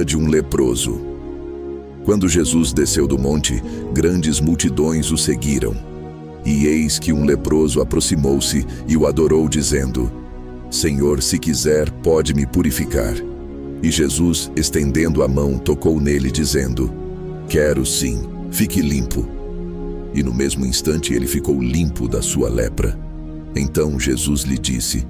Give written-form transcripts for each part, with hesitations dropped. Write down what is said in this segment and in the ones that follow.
de um leproso. Quando Jesus desceu do monte, grandes multidões o seguiram. E eis que um leproso aproximou-se e o adorou, dizendo: Senhor, se quiser, pode me purificar. E Jesus, estendendo a mão, tocou nele, dizendo: Quero sim, fique limpo. E no mesmo instante ele ficou limpo da sua lepra. Então Jesus lhe disse: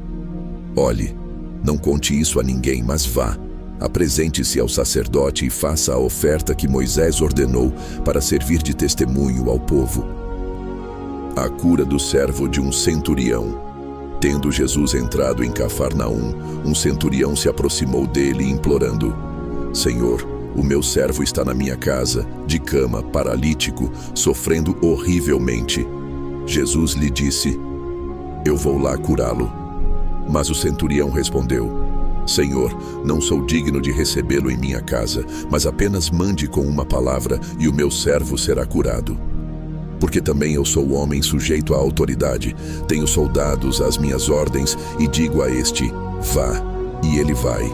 Olhe, não conte isso a ninguém, mas vá, apresente-se ao sacerdote e faça a oferta que Moisés ordenou para servir de testemunho ao povo. A cura do servo de um centurião. Tendo Jesus entrado em Cafarnaum, um centurião se aproximou dele, implorando: Senhor, o meu servo está na minha casa, de cama, paralítico, sofrendo horrivelmente. Jesus lhe disse: Eu vou lá curá-lo. Mas o centurião respondeu: Senhor, não sou digno de recebê-lo em minha casa, mas apenas mande com uma palavra e o meu servo será curado. Porque também eu sou homem sujeito à autoridade, tenho soldados às minhas ordens, e digo a este: vá, e ele vai,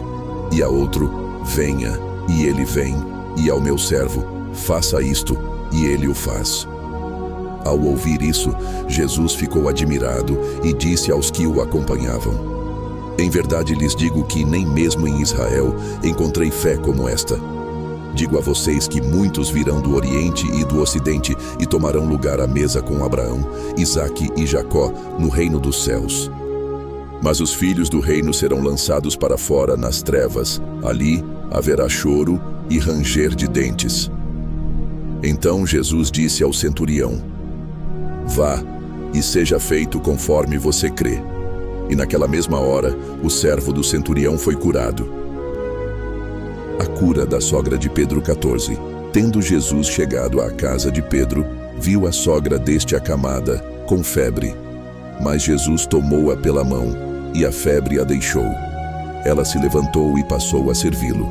e a outro: venha, e ele vem, e ao meu servo: faça isto, e ele o faz. Ao ouvir isso, Jesus ficou admirado e disse aos que o acompanhavam: Em verdade lhes digo que nem mesmo em Israel encontrei fé como esta. Digo a vocês que muitos virão do Oriente e do Ocidente e tomarão lugar à mesa com Abraão, Isaque e Jacó no reino dos céus. Mas os filhos do reino serão lançados para fora nas trevas. Ali haverá choro e ranger de dentes. Então Jesus disse ao centurião: Vá, e seja feito conforme você crê. E naquela mesma hora, o servo do centurião foi curado. A cura da sogra de Pedro 14. Tendo Jesus chegado à casa de Pedro, viu a sogra deste acamada, com febre. Mas Jesus tomou-a pela mão, e a febre a deixou. Ela se levantou e passou a servi-lo.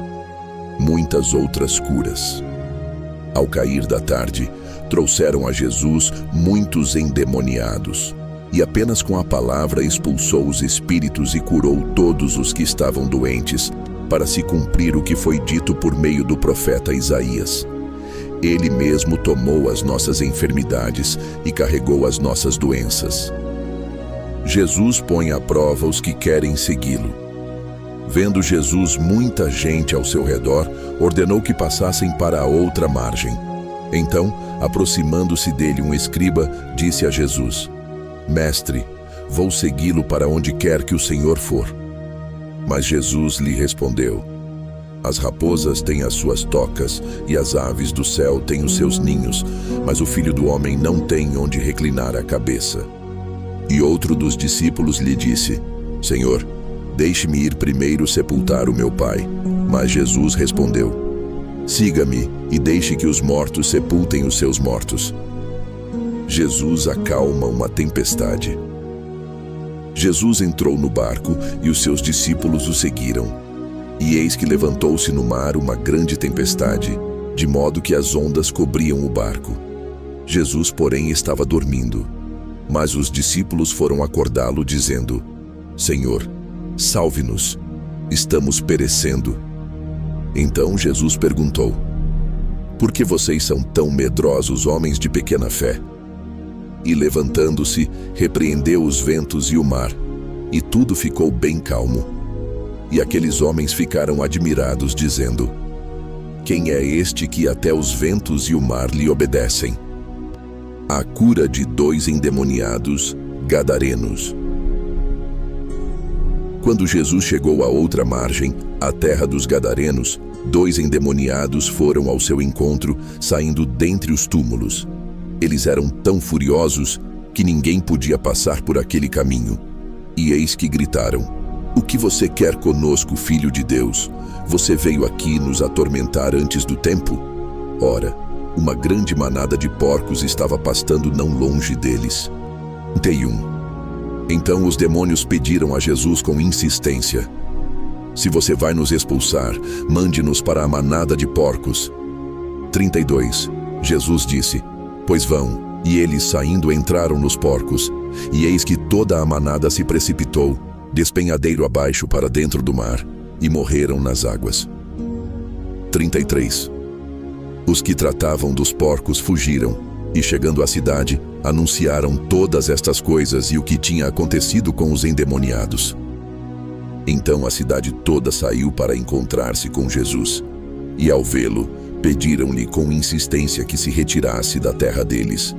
Muitas outras curas. Ao cair da tarde, trouxeram a Jesus muitos endemoniados, e apenas com a palavra expulsou os espíritos e curou todos os que estavam doentes, para se cumprir o que foi dito por meio do profeta Isaías. Ele mesmo tomou as nossas enfermidades e carregou as nossas doenças. Jesus põe à prova os que querem segui-lo. Vendo Jesus muita gente ao seu redor, ordenou que passassem para a outra margem. Então, aproximando-se dele um escriba, disse a Jesus: Mestre, vou segui-lo para onde quer que o Senhor for. Mas Jesus lhe respondeu: As raposas têm as suas tocas e as aves do céu têm os seus ninhos, mas o Filho do Homem não tem onde reclinar a cabeça. E outro dos discípulos lhe disse: Senhor, deixe-me ir primeiro sepultar o meu pai. Mas Jesus respondeu: Siga-me e deixe que os mortos sepultem os seus mortos. Jesus acalma uma tempestade. Jesus entrou no barco e os seus discípulos o seguiram. E eis que levantou-se no mar uma grande tempestade, de modo que as ondas cobriam o barco. Jesus, porém, estava dormindo. Mas os discípulos foram acordá-lo, dizendo: Senhor, salve-nos, estamos perecendo. Então Jesus perguntou: Por que vocês são tão medrosos, homens de pequena fé? E levantando-se, repreendeu os ventos e o mar, e tudo ficou bem calmo. E aqueles homens ficaram admirados, dizendo: Quem é este que até os ventos e o mar lhe obedecem? A cura de 2 endemoniados gadarenos. Quando Jesus chegou à outra margem, a terra dos gadarenos, 2 endemoniados foram ao seu encontro, saindo dentre os túmulos. Eles eram tão furiosos que ninguém podia passar por aquele caminho. E eis que gritaram: O que você quer conosco, Filho de Deus? Você veio aqui nos atormentar antes do tempo? Ora, uma grande manada de porcos estava pastando não longe deles. 31. Então os demônios pediram a Jesus com insistência: Se você vai nos expulsar, mande-nos para a manada de porcos. 32. Jesus disse: Pois vão. E eles, saindo, entraram nos porcos. E eis que toda a manada se precipitou, despenhadeiro abaixo para dentro do mar, e morreram nas águas. 33. Os que tratavam dos porcos fugiram, e chegando à cidade, anunciaram todas estas coisas e o que tinha acontecido com os endemoniados. Então a cidade toda saiu para encontrar-se com Jesus, e ao vê-lo, pediram-lhe com insistência que se retirasse da terra deles.